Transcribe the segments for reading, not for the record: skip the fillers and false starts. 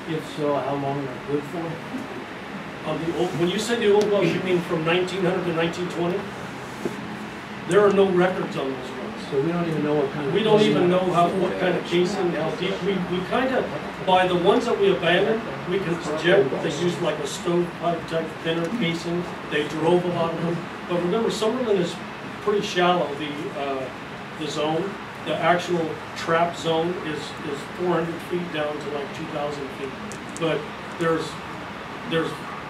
If so, how long are they good for? The old, when you say the old wells, you mean from 1900 to 1920? There are no records on those wells. So we don't even know what kind of... We don't even know what kind of casing, how deep. We kind of, by the ones that we abandoned, we can project. They used like a stovepipe type thinner casing. They drove a lot of them. But remember, Summerlin is pretty shallow, the zone. The actual trap zone is 400 feet down to like 2,000 feet. But there's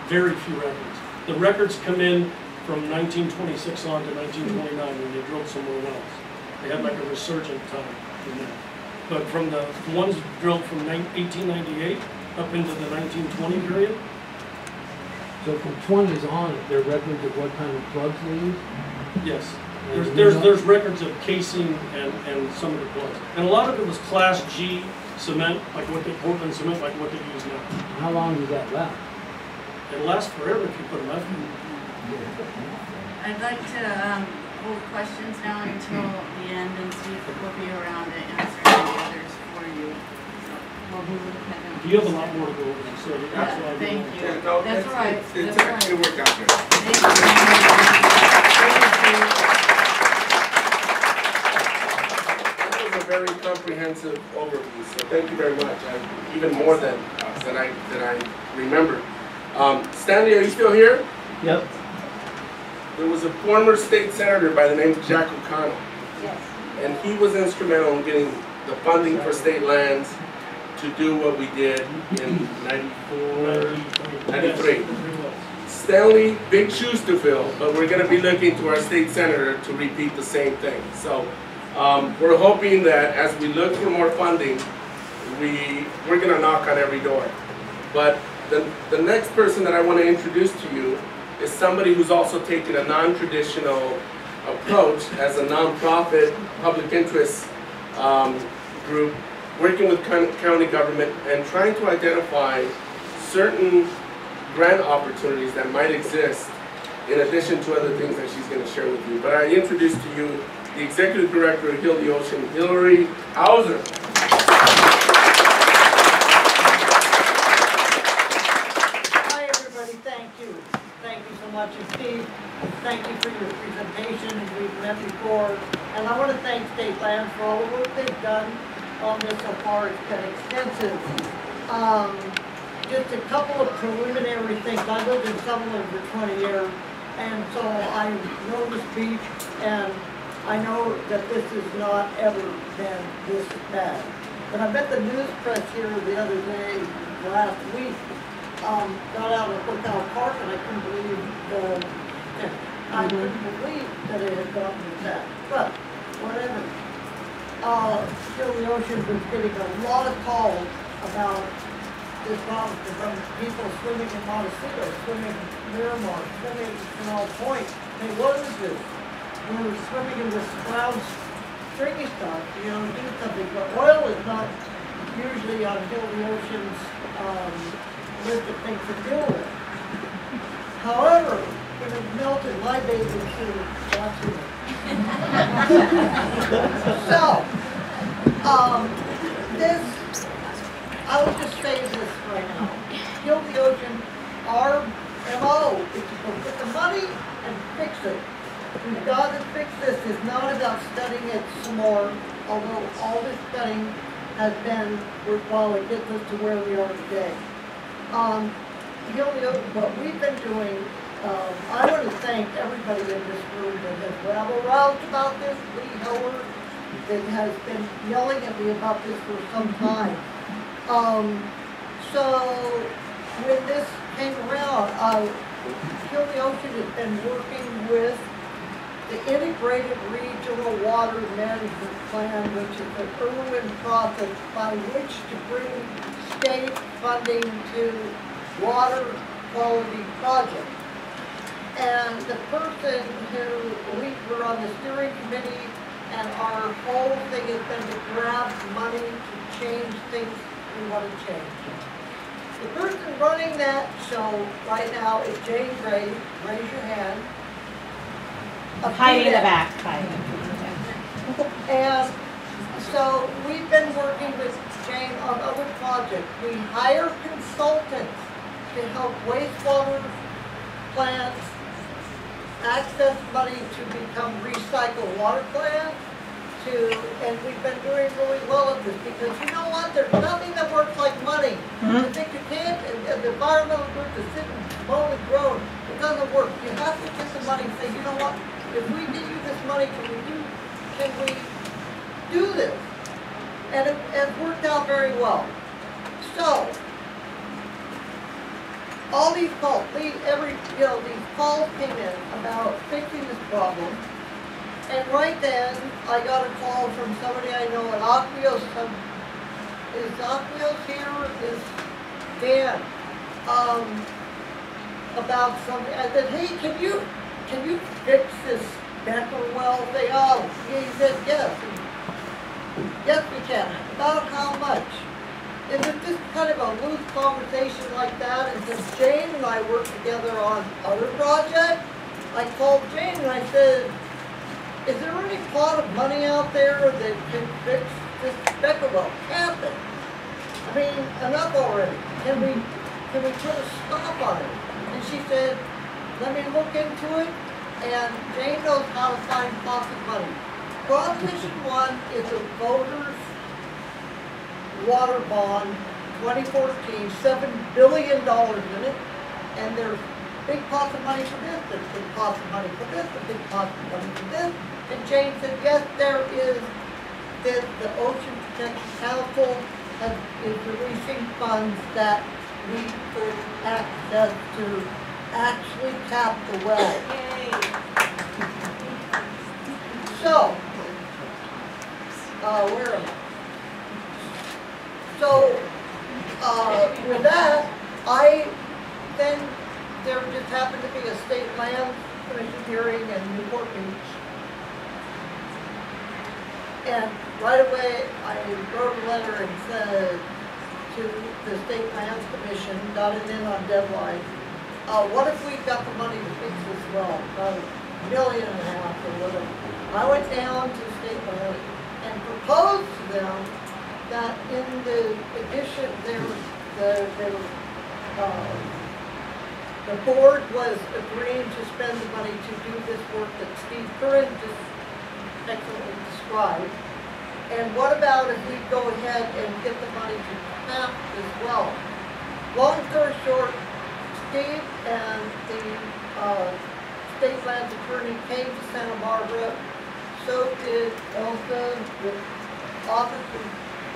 very few records. The records come in from 1926 on to 1929 when they drilled some more wells. They had like a resurgent time in that. But from the ones drilled from 1898 up into the 1920 period. So from 20s on, there are records of what kind of plugs they use? Yes. There's records of casing and some of the plugs. And a lot of it was Class G cement, like what they Portland cement, like what they use now. How long does that last? It lasts forever if you put enough in. I'd like to hold questions now until the end and see if we'll be around to answer any others for you. You have a lot more to go over, so that's why I thank you. Yeah, no, that's right. It's actually worked out good. Thank you. That was a very comprehensive overview, so thank you very much. Even more than I remembered. Stanley, are you still here? Yep. There was a former state senator by the name of Jack O'Connell. Yes. And he was instrumental in getting the funding for state lands to do what we did in 94, 93. Stanley, big shoes to fill, but we're going to be looking to our state senator to repeat the same thing. So we're hoping that as we look for more funding, we're going to knock on every door. But the next person that I want to introduce to you is somebody who's also taken a non-traditional approach as a nonprofit public interest group, working with county government and trying to identify certain grant opportunities that might exist in addition to other things that she's going to share with you. But I introduce to you the Executive Director of Heal the Ocean, Hillary Hauser. Much, and Steve, thank you for your presentation, and we've met before. And I want to thank State Land for all the work they've done on this so far. It's been extensive. Just a couple of preliminary things. I lived in Summerlin for 20 years, and so I know this beach, and I know that this has not ever been this bad. But I met the news press here the other day, last week. Got out of Hotel Park, and I couldn't believe that it had gotten to that. But whatever. Still, the ocean was getting a lot of calls about this problem from people swimming in Montecito, swimming in Miramar, swimming in All Point. Hey, what is this? We were swimming in this brown stringy stuff, do something. But oil is not usually on Hill the Ocean's list of things to deal with. However, it has melted my bathing suit. So, I would just say this right now. Heal the Ocean, our MO is to go get the money and fix it. We've got to fix this. It's not about studying it some more, although all this studying has been worthwhile. It gets us to where we are today. What we've been doing, I want to thank everybody in this room that has rabble-roused about this. Lee Howard, that has been yelling at me about this for some time. So when this came around, Heal the Ocean has been working with the Integrated Regional Water Management Plan, which is an Irwin process by which to bring state funding to water quality projects. And the person we were on the steering committee, and our whole thing has been to grab money to change things we want to change. The person running that show right now is Jane Gray. Raise your hand. Hiding in the back. And So we've been working with Jane on other projects. We hire consultants to help wastewater plants access money to become recycled water plants. And we've been doing really well at this because you know what? There's nothing that works like money. You think you can't, and the environmental group is sitting, moan and groan. It doesn't work. You have to get the money and say, you know what? If we give you this money, can we do this? And it worked out very well. So, all these calls, these calls came in about fixing this problem. And right then, I got a call from somebody I know at Aqueous. Is Aqueous here? Is Dan? About something. I said, hey, can you fix this Becker well thing? Oh, he said yes. And yes, we can. About how much? It was just kind of a loose conversation like that. And since Jane and I work together on other projects, I called Jane and I said, is there any pot of money out there that can fix this Becker well? Can't it? I mean, enough already. Can we put a stop on it? And she said, let me look into it. And Jane knows how to find pots of money. Proposition 1 is a voters water bond, 2014, $7 billion in it. And there's big pots of money for this, there's big pots of money for this, there's big pots of money for this. And Jane said, yes, there is. The Ocean Protection Council is releasing funds that we could access to actually tap the well. So, where am I? So, with that, then there just happened to be a state land commission hearing in Newport Beach. And right away, I wrote a letter and said to the State Lands Commission, got it in on deadline, what if we got the money to fix this well, about $1.5 million or whatever. I went down to State Land and proposed to them that in the addition, the board was agreeing to spend the money to do this work that Steve Curran just excellently described. And what about if we go ahead and get the money to tap as well? Long story short, Steve and the state lands attorney came to Santa Barbara. So did Elsa with Office of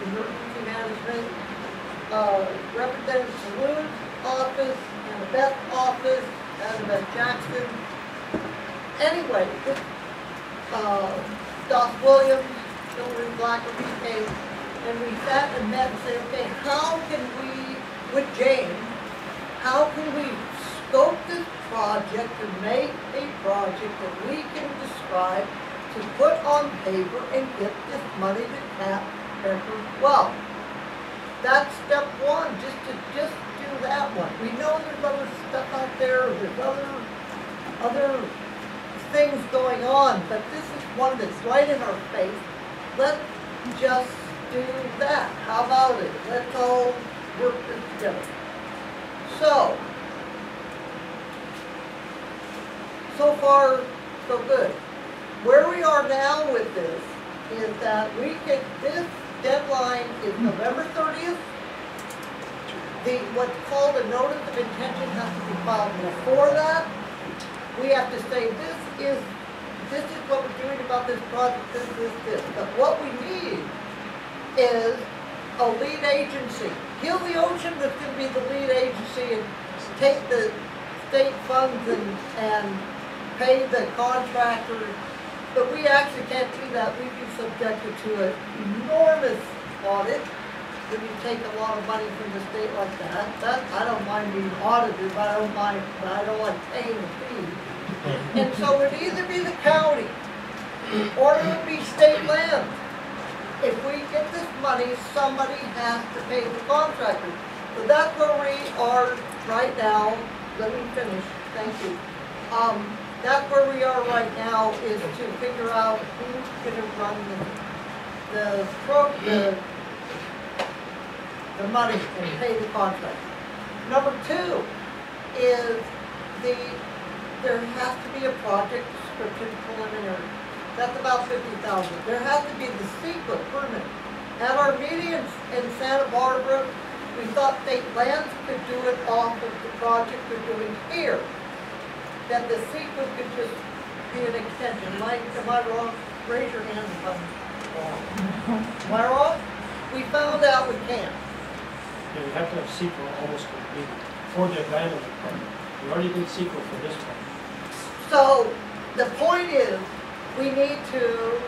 Emergency Management, Representative Salud's office, and the Beth office, and Beth Jackson. Anyway, this Doc Williams, Hillary Blackerby came, and we sat and met and said, okay, how can we, with Jane, how can we scope this project and make a project that we can describe to put on paper and get this money to tap Becker well? That's step one, just do that one. We know there's other stuff out there, there's other things going on, but this is one that's right in our face. Let's just do that. How about it? Let's all work this together. So far, so good. Where we are now with this is that this deadline is November 30th. What's called a notice of intention has to be filed before that. We have to say, this is what we're doing about this project, this. But what we need is a lead agency. Heal the Ocean is going to be the lead agency and take the state funds and pay the contractor. But we actually can't do that. We'd be subjected to an enormous audit. When you take a lot of money from the state like that, I don't mind being audited, but I don't like paying the fee. And so it would either be the county or it would be state land. If we get this money, somebody has to pay the contractor. So that's where we are right now. Let me finish. Thank you. That's where we are right now, is to figure out who's going to run the money and pay the contract. Number two is there has to be a project description preliminary. That's about $50,000. There has to be the CEQA permit. At our meeting in Santa Barbara, we thought state lands could do it off of the project we're doing here. That the CEQA could just be an extension. Am I wrong? Raise your hand if I'm wrong. Am I wrong? We found out we can't. Yeah, we have to have CEQA almost completed for the abandonment part. We already did CEQA for this part. So the point is, we need to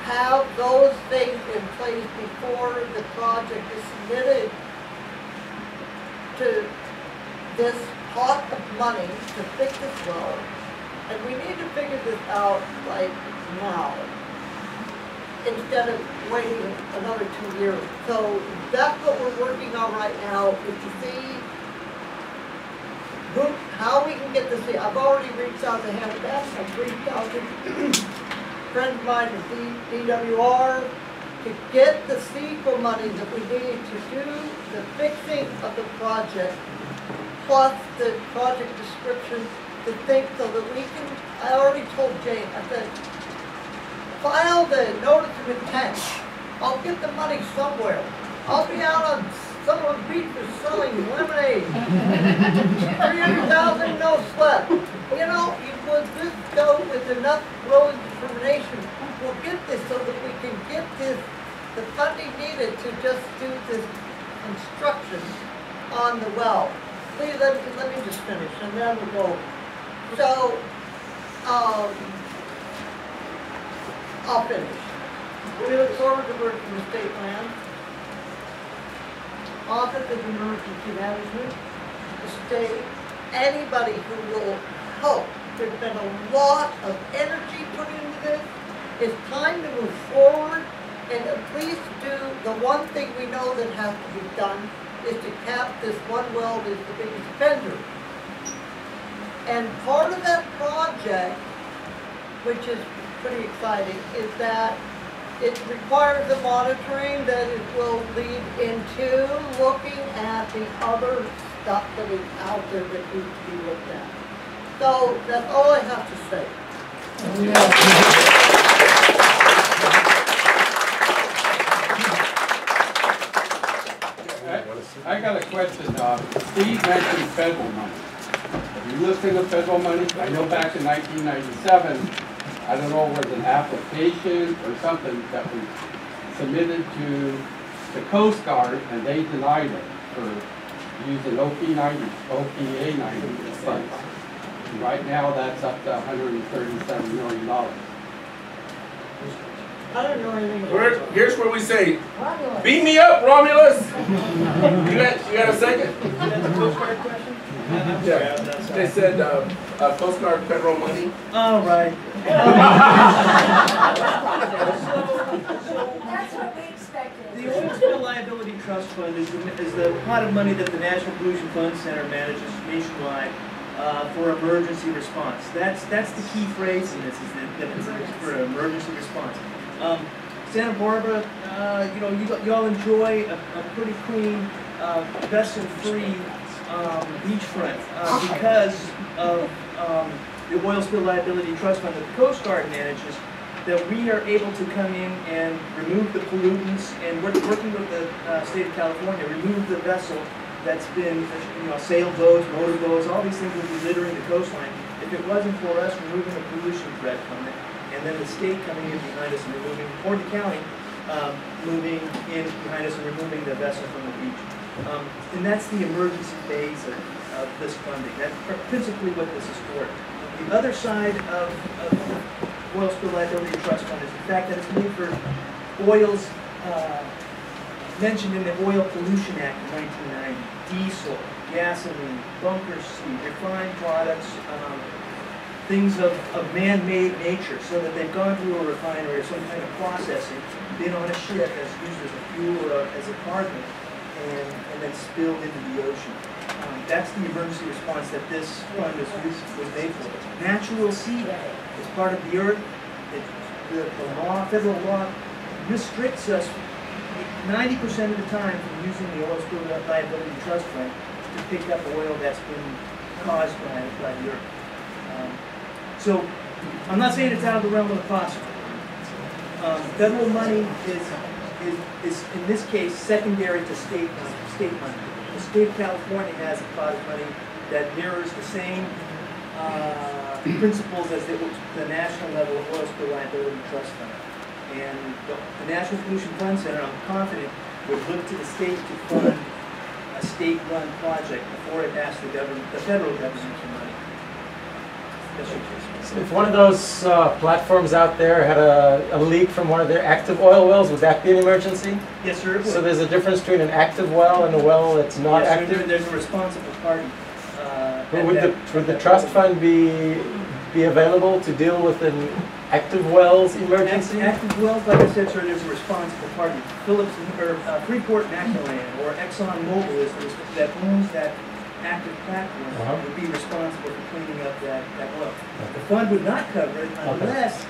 have those things in place before the project is submitted to this pot of money to fix this well. And we need to figure this out like now, instead of waiting another 2 years. So that's what we're working on right now, is to see how we can get this. I've already reached out to Habitat, I've reached out to friends of mine at DWR to get the CEQA money that we need to do the fixing of the project, plus the project description, to think so that we can, I already told Jane, I said, file the notice of intent. I'll get the money somewhere. I'll be out on someone's beach selling lemonade. 300,000, no sweat. You know, with this go with enough growing determination, we'll get this so that we can get this, the funding needed to just do this construction on the well. Please let me just finish and then we'll go. So, I'll finish. We look forward to working with state land, Office of Emergency Management, the state, anybody who will help. There's been a lot of energy put into this. It's time to move forward and at least do the one thing we know that has to be done is to cap this one well that is the biggest offender. And part of that project, which is pretty exciting, is that it requires the monitoring that it will lead into looking at the other stuff that is out there that needs to be looked at. So that's all I have to say. I got a question. Steve mentioned federal money. Have you listened to federal money? I know back in 1997, I don't know, was an application or something that was submitted to the Coast Guard, and they denied it for using OPA 90 funds. And right now, that's up to $137 million. I don't know anything about it. Here's where we say, beat me up, Romulus! You got a second? Is that the Coast Guard question? Yeah. They said Coast Guard federal money. All right. That's what we expected. The Oil Spill Liability Trust Fund is the pot of money that the National Pollution Fund Center manages nationwide for emergency response. That's the key phrase in this, is that it's for emergency response. Santa Barbara, you all enjoy a pretty clean, vessel-free beachfront because of the Oil Spill Liability Trust Fund that the Coast Guard manages, that we are able to come in and remove the pollutants, and we're working with the state of California, remove the vessel that's been, sailboats, motorboats, all these things would be littering the coastline. If it wasn't for us removing the pollution threat from it, and then the state coming in behind us and removing, or the county moving in behind us and removing the vessel from the beach. And that's the emergency phase of this funding. That's principally what this is for. The other side of the Oil Spill Liability Trust Fund is the fact that it's made for oils mentioned in the Oil Pollution Act of 1990. Diesel, gasoline, bunker seed, refined products, things of man-made nature, so that they've gone through a refinery or some kind of processing, been on a ship as used as a fuel or as a cargo, and then spilled into the ocean. That's the emergency response that this fund was made for. Natural sea is part of the earth. The law, federal law, restricts us 90% of the time from using the oil spill liability trust fund to pick up oil that's been caused by the earth. So I'm not saying it's out of the realm of the possible. Federal money is in this case secondary to state money. The state of California has a pot of money that mirrors the same principles as the national level of oil spill liability trust fund. And the National Pollution Fund Center, I'm confident, would look to the state to fund a state-run project before it asks the federal government for money. Yes, sir. So if one of those platforms out there had a leak from one of their active oil wells, would that be an emergency? Yes, sir. So there's a difference between an active well and a well that's not Yes, sir, active? there's a responsible party. Would the trust fund be available to deal with an active wells emergency? Active wells, like I said, sir, there's a responsible party. Phillips or Freeport McMoran or Exxon Mobil is that owns that active platform would be responsible for cleaning up that well. The fund would not cover it unless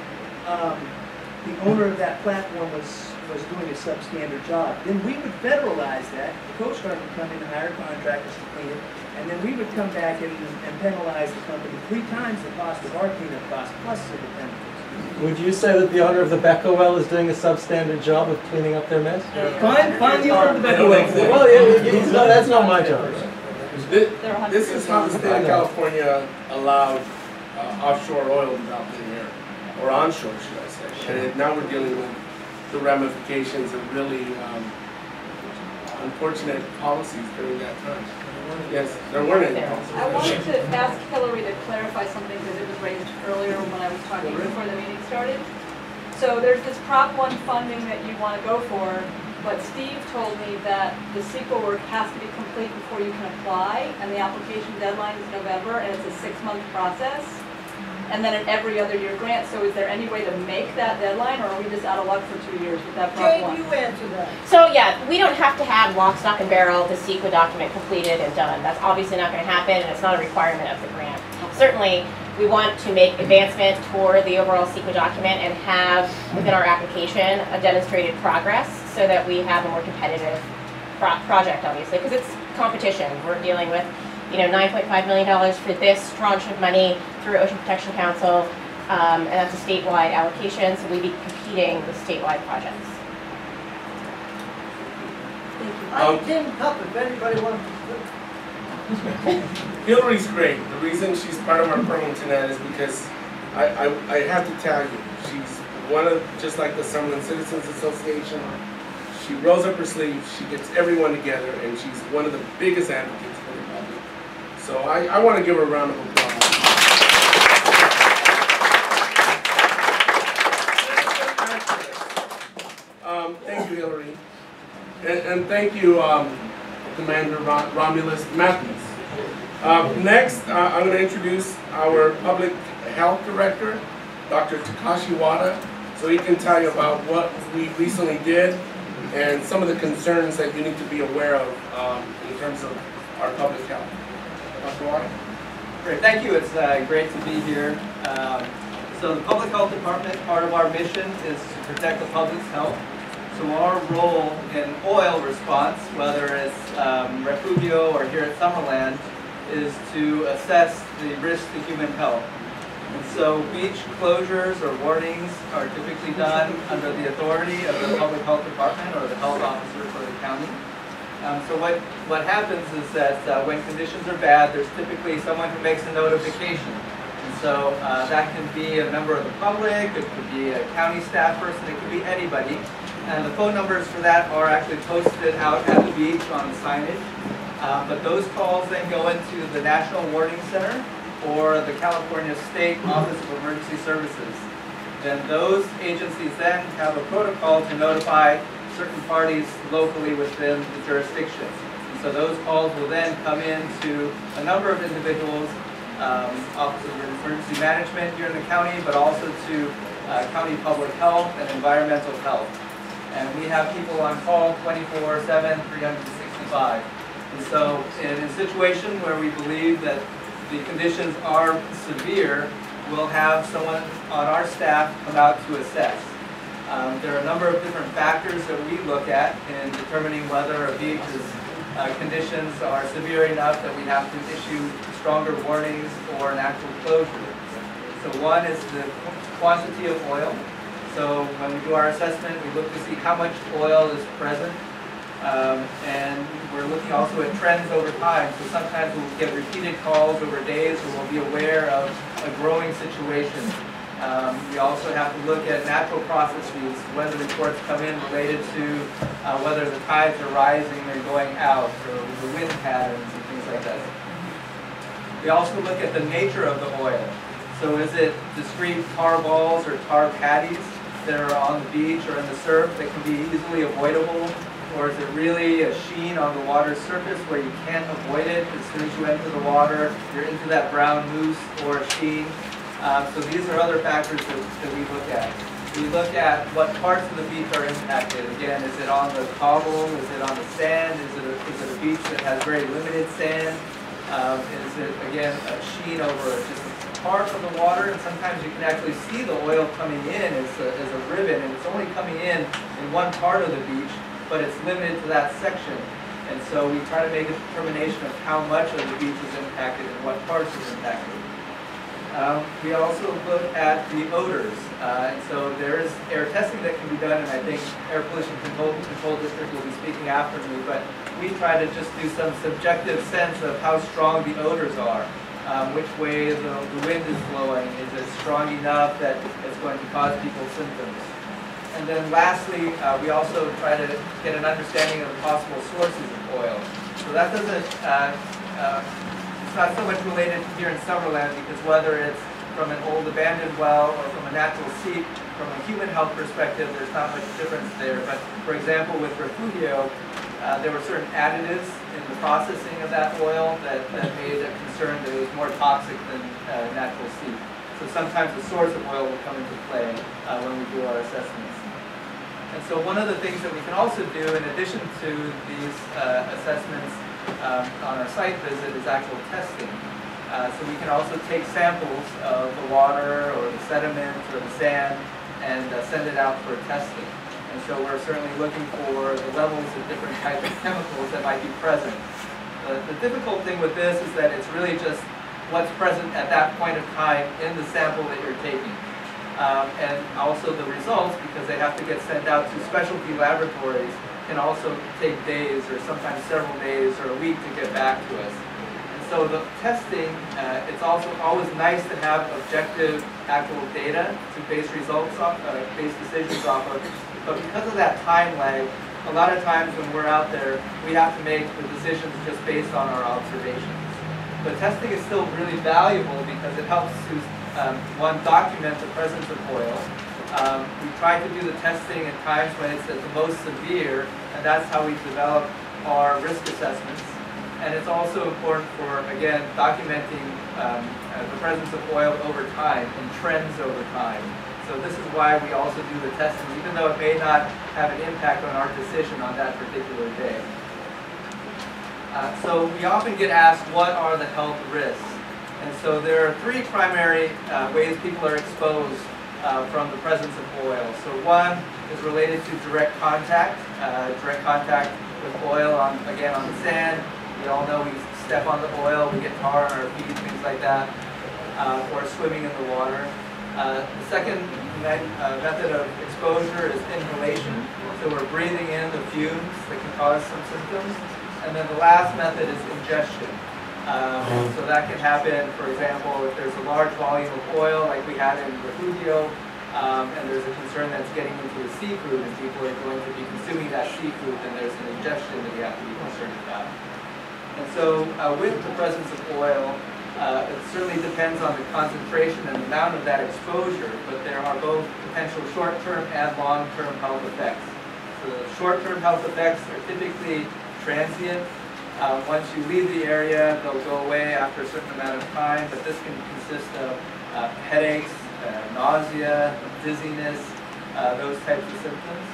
the owner of that platform was doing a substandard job. Then we would federalize that. The Coast Guard would come in and hire contractors to clean it, and then we would come back and penalize the company 3 times the cost of our cleanup cost plus civil penalties. Would you say that the owner of the Becca well is doing a substandard job of cleaning up their mess? Find the owner of the Becca well. Well, that's not my job. This is how the state of California allowed offshore oil development here, or onshore, should I say. And now we're dealing with the ramifications of really unfortunate policies during that time. Yes, there weren't any policies. I wanted to ask Hillary to clarify something because it was raised earlier when I was talking before the meeting started. So there's this Prop 1 funding that you want to go for, but Steve told me that the CEQA work has to be complete before you can apply, and the application deadline is November, and it's a 6-month process. And then an every other year grant, so is there any way to make that deadline, or are we just out of luck for 2 years with that Prop 1? Jane, you answer that. So yeah, we don't have to have lock, stock, and barrel the CEQA document completed and done. That's obviously not going to happen, and it's not a requirement of the grant. Certainly, we want to make advancement toward the overall CEQA document and have within our application a demonstrated progress so that we have a more competitive project, obviously, because it's competition. We're dealing with $9.5 million for this tranche of money through Ocean Protection Council, and that's a statewide allocation, so we'd be competing with statewide projects. I didn't cup if anybody wants to. Hillary's great. The reason she's part of our program tonight is because I have to tell you, she's one of, just like the Summerlin Citizens Association, she rolls up her sleeves, she gets everyone together, and she's one of the biggest advocates for the public. So I want to give her a round of applause. Thank you, Hillary. And thank you, Commander Romulus Matthews. Next, I'm going to introduce our Public Health Director, Dr. Takashi Wada, so he can tell you about what we recently did and some of the concerns that you need to be aware of in terms of our public health. Dr. Wada? Great, thank you. It's great to be here. So the Public Health Department, part of our mission is to protect the public's health. So our role in oil response, whether it's Refugio or here at Summerland, is to assess the risk to human health. And so beach closures or warnings are typically done under the authority of the Public Health Department or the health officer for the county. So what happens is that when conditions are bad, there's typically someone who makes a notification. And so that can be a member of the public, it could be a county staff person, it could be anybody. And the phone numbers for that are actually posted out at the beach on the signage. But those calls then go into the National Warning Center or the California State Office of Emergency Services. Then those agencies then have a protocol to notify certain parties locally within the jurisdiction. And so those calls will then come in to a number of individuals, Office of Emergency Management here in the county, but also to County Public Health and Environmental Health. And we have people on call 24/7, 365. And so in a situation where we believe that the conditions are severe, we'll have someone on our staff come out to assess. There are a number of different factors that we look at in determining whether a beach's conditions are severe enough that we have to issue stronger warnings or an actual closure. So one is the quantity of oil. So when we do our assessment, we look to see how much oil is present. And we're looking also at trends over time. So sometimes we'll get repeated calls over days, or we'll be aware of a growing situation. We also have to look at natural processes, weather reports come in related to whether the tides are rising or going out, or the wind patterns and things like that. We also look at the nature of the oil. So is it discrete tar balls or tar patties that are on the beach or in the surf that can be easily avoidable? Or is it really a sheen on the water's surface where you can't avoid it as soon as you enter the water? You're into that brown mousse or sheen. So these are other factors that we look at. We look at what parts of the beach are impacted. Again, is it on the cobble? Is it on the sand? Is it a beach that has very limited sand? Is it, again, a sheen over just a part of the water? And sometimes you can actually see the oil coming in as a ribbon, and it's only coming in one part of the beach, but it's limited to that section. And so we try to make a determination of how much of the beach is impacted and what parts is impacted. We also look at the odors, and so there is air testing that can be done, and I think Air Pollution Control District will be speaking after me, but we try to just do some subjective sense of how strong the odors are, which way the wind is blowing, is it strong enough that it's going to cause people symptoms. And then lastly, we also try to get an understanding of the possible sources of oil. So that doesn't, it's not so much related here in Summerland, because whether it's from an old abandoned well or from a natural seep, from a human health perspective, there's not much difference there. But for example, with Refugio, there were certain additives in the processing of that oil that made a concern that it was more toxic than natural seep. So sometimes the source of oil will come into play when we do our assessments. And so one of the things that we can also do in addition to these assessments on our site visit is actual testing. So we can also take samples of the water or the sediment or the sand and send it out for testing. And so we're certainly looking for the levels of different types of chemicals that might be present. The difficult thing with this is that it's really just what's present at that point of time in the sample that you're taking. And also the results, because they have to get sent out to specialty laboratories, can also take days or sometimes several days or a week to get back to us. And so the testing, it's also always nice to have objective actual data to base results off, base decisions off of. But because of that time lag, a lot of times when we're out there, we have to make the decisions just based on our observations. But testing is still really valuable because it helps to, one, document the presence of oil. We try to do the testing at times when it's at the most severe, and that's how we develop our risk assessments. And it's also important for, again, documenting the presence of oil over time and trends over time. So this is why we also do the testing, even though it may not have an impact on our decision on that particular day. So we often get asked, what are the health risks? And so there are three primary ways people are exposed from the presence of oil. So one is related to direct contact with oil, again on the sand. We all know we step on the oil, we get tar on our feet, things like that, or swimming in the water. The second method of exposure is inhalation. So we're breathing in the fumes that can cause some symptoms. And then the last method is ingestion. So that can happen, for example, if there's a large volume of oil like we had in Refugio, and there's a concern that's getting into the seafood and people are going to be consuming that seafood, then there's an ingestion that we have to be concerned about. And so with the presence of oil, it certainly depends on the concentration and amount of that exposure, but there are both potential short-term and long-term health effects. So the short-term health effects are typically transient. Once you leave the area, they'll go away after a certain amount of time, but this can consist of headaches, nausea, dizziness, those types of symptoms.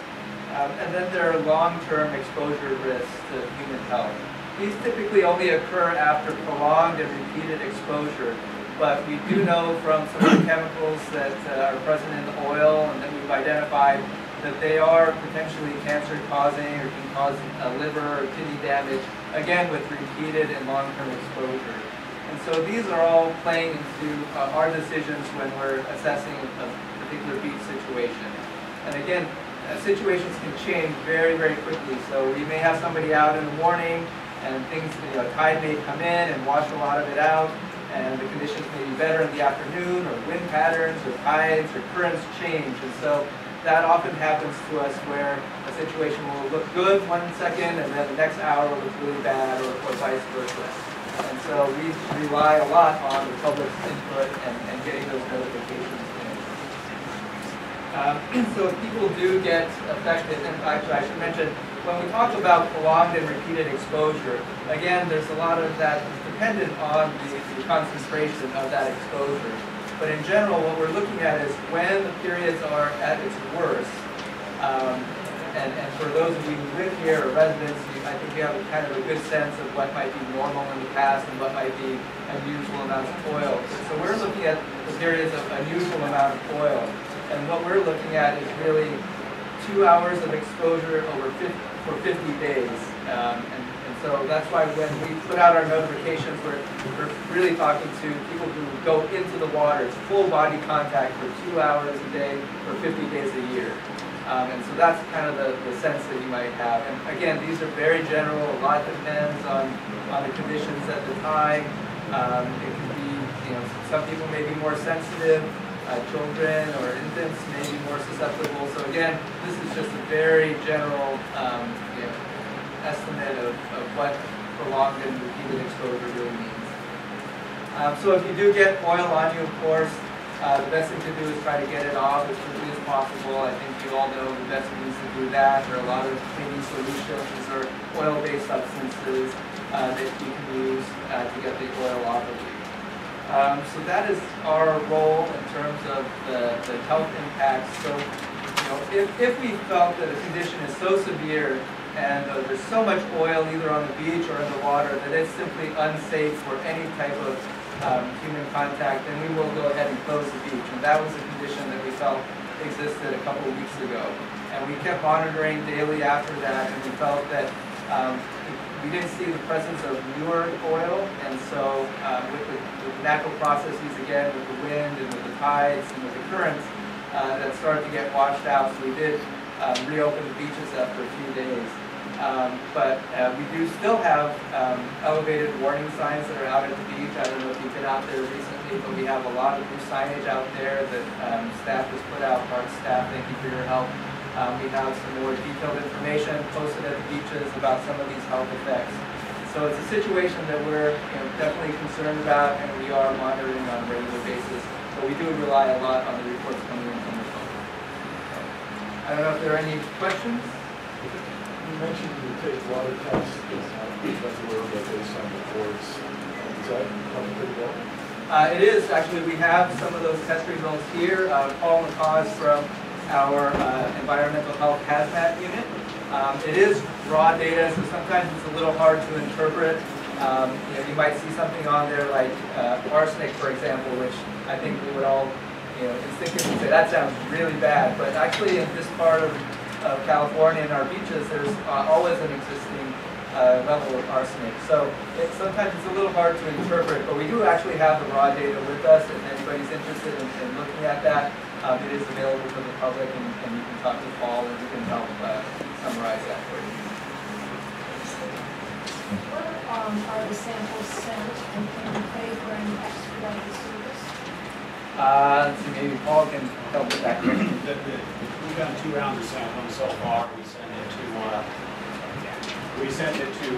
And then there are long-term exposure risks to human health. These typically only occur after prolonged and repeated exposure, but we do know from some of the chemicals that are present in the oil and that we've identified that they are potentially cancer causing or can cause liver or kidney damage, again with repeated and long-term exposure. And so these are all playing into our decisions when we're assessing a particular beach situation. And again, situations can change very, very quickly. So we may have somebody out in the morning and things, tide may come in and wash a lot of it out, and the conditions may be better in the afternoon, or wind patterns, or tides, or currents change. And so that often happens to us where a situation will look good 1 second, and then the next hour will look really bad, or vice versa. And so we rely a lot on the public's input and getting those notifications in. So if people do get affected, and actually I should mention, when we talk about prolonged and repeated exposure, again, there's a lot of that dependent on the concentration of that exposure. But in general, what we're looking at is when the periods are at its worst, and for those of you who live here or residents, I think you have a kind of a good sense of what might be normal in the past and what might be unusual amounts of oil. So we're looking at the periods of unusual amount of oil. And what we're looking at is really 2 hours of exposure for 50 days. And so that's why when we put out our notifications, we're really talking to people who go into the water. It's full body contact for 2 hours a day for 50 days a year. And so that's kind of the sense that you might have. And again, these are very general. A lot depends on the conditions at the time. It can be, some people may be more sensitive. Children or infants may be more susceptible. So again, this is just a very general estimate of what prolonged and repeated exposure really means. So if you do get oil on you, of course, the best thing to do is try to get it off as quickly as possible. I think you all know the best means to do that. There are a lot of cleaning solutions or oil-based substances that you can use to get the oil off of you. So that is our role in terms of the health impacts. So, if we felt that a condition is so severe and there's so much oil either on the beach or in the water that it's simply unsafe for any type of human contact, then we will go ahead and close the beach. And that was a condition that we felt existed a couple of weeks ago. And we kept monitoring daily after that, and we felt that we didn't see the presence of newer oil, and so with the natural processes, again, with the wind and with the tides and with the currents, that started to get washed out, so we did reopen the beaches after a few days. But we do still have elevated warning signs that are out at the beach. I don't know if you've been out there recently, but we have a lot of new signage out there that staff has put out. Park staff, thank you for your help. We have some more detailed information posted at the beaches about some of these health effects. So it's a situation that we're definitely concerned about, and we are monitoring on a regular basis. But we do rely a lot on the reports coming in from the public. I don't know if there are any questions. You mentioned you take water tests regularly based on reports. Is that coming pretty well? It is. Actually, we have some of those test results here. Paul and Cause from our environmental health hazmat unit. It is raw data, so sometimes it's a little hard to interpret. You might see something on there like arsenic, for example, which I think we would all instinctively say, that sounds really bad. But actually in this part of California and our beaches, there's always an existing level of arsenic. So sometimes it's a little hard to interpret, but we do actually have the raw data with us, and if anybody's interested in looking at that, it is available to the public, and you can talk to Paul and we can help summarize that for you. What are the samples sent, and can you pay for any expedited service? Let's see, maybe Paul can help with that question. We've done 2 rounds of sampling so far. We sent it to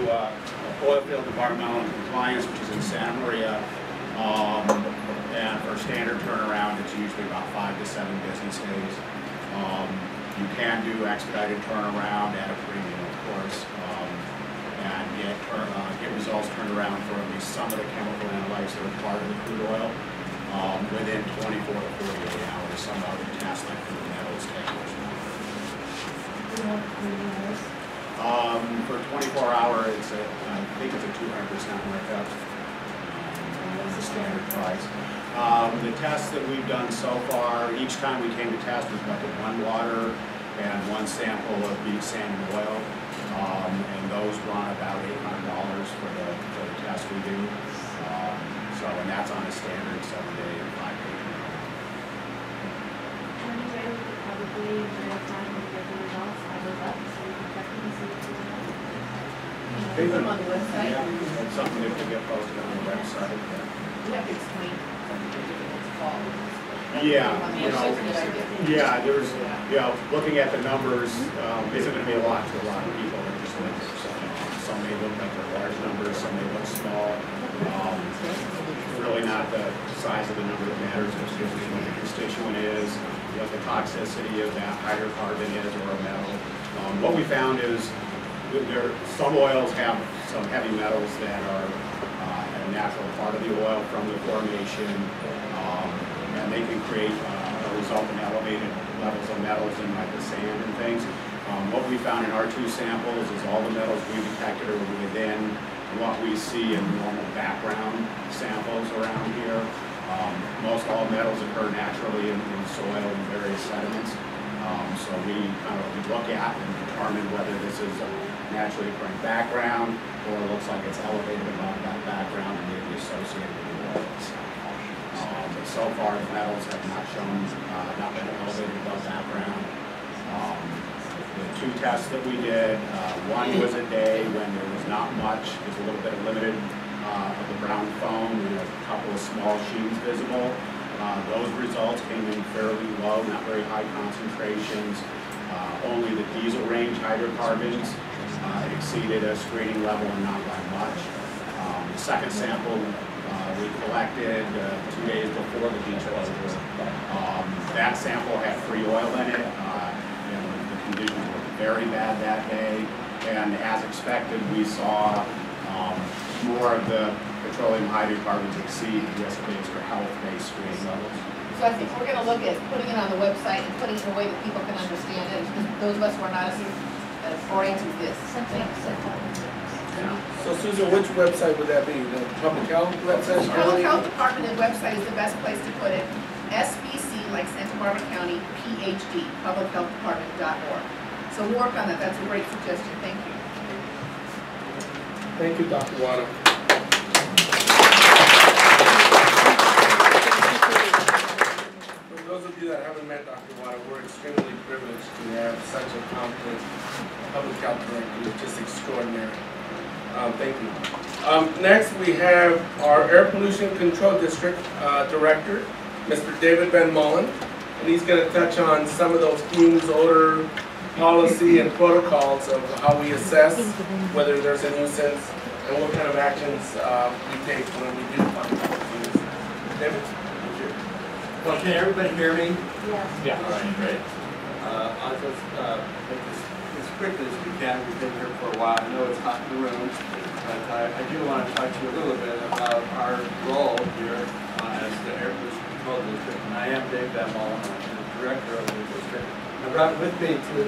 Oilfield Environmental Compliance, which is in Santa Maria. And for standard turnaround, it's usually about 5 to 7 business days. You can do expedited turnaround at a premium, of course, and get results turned around for at least some of the chemical analytes that are part of the crude oil within 24 to 48 hours. Some other tests like for the metals take much longer. For 24 hour, I think it's a 200% markup. The standard price. The tests that we've done so far, each time we came to test, we collected 1 water and one sample of beef, sand, and oil. And those run about $800 for the test we do. And that's on a standard 7-day and 5-day. Probably verify and get the results, I look up, so you can check them and see what's going on. Put them on the website. Yeah, it's something that can get posted on the website. You have to explain something it's called. Yeah, there's, looking at the numbers, isn't going to be a lot to a lot of people. They're just numbers. Some may look like they're large numbers, some may look small. It's really not the size of the number that matters. It's just what the constituent is, what the toxicity of that hydrocarbon is, or a metal. What we found is some oils have some heavy metals that are a natural part of the oil from the formation, and they can create a result in elevated levels of metals in like the sand and things. What we found in our 2 samples is all the metals we detected are within what we see in normal background samples around here. Most all metals occur naturally in soil and various sediments. So we kind of look at and determine whether this is a naturally occurring background or it looks like it's elevated above that background and maybe associated with the oil itself. But so far the metals have not shown, not been elevated above background. The 2 tests that we did, one was a day when there was not much, there's a little bit of limited of the brown foam, and a couple of small sheets visible. Those results came in fairly low, not very high concentrations. Only the diesel range hydrocarbons exceeded a screening level and not by much. The second sample we collected 2 days before the beach closure. That sample had free oil in it. The conditions were very bad that day, and as expected, we saw more of the petroleum hydrocarbons exceed risk-based or health-based screening levels. So I think we're going to look at putting it on the website and putting it in a way that people can understand it. Those of us who are not as oriented to this. So Susan, which website would that be? The public health website? The public health department website is the best place to put it. SBC, like Santa Barbara County, PhD, publichealthdepartment.org. So we'll work on that. That's a great suggestion. Thank you. Thank you, Dr. Wada. For those of you that haven't met Dr. Wada, we're extremely privileged to have such a competent public health director. It's just extraordinary. Thank you. Next, we have our Air Pollution Control District Director, Mr. David Van Mullen, and he's going to touch on some of those fumes, odor, policy, and protocols of how we assess whether there's a nuisance and what kind of actions we take when we do find fumes. David? Well, can everybody hear me? Yes. Yeah. All right, great. I'll just make this as quickly as we can. We've been here for a while. I know it's hot in the room, but I do want to talk to you a little bit about our role here as the Air Pollution Control District. And I am Dave Van Mullen. I'm the director of the district. I brought with me to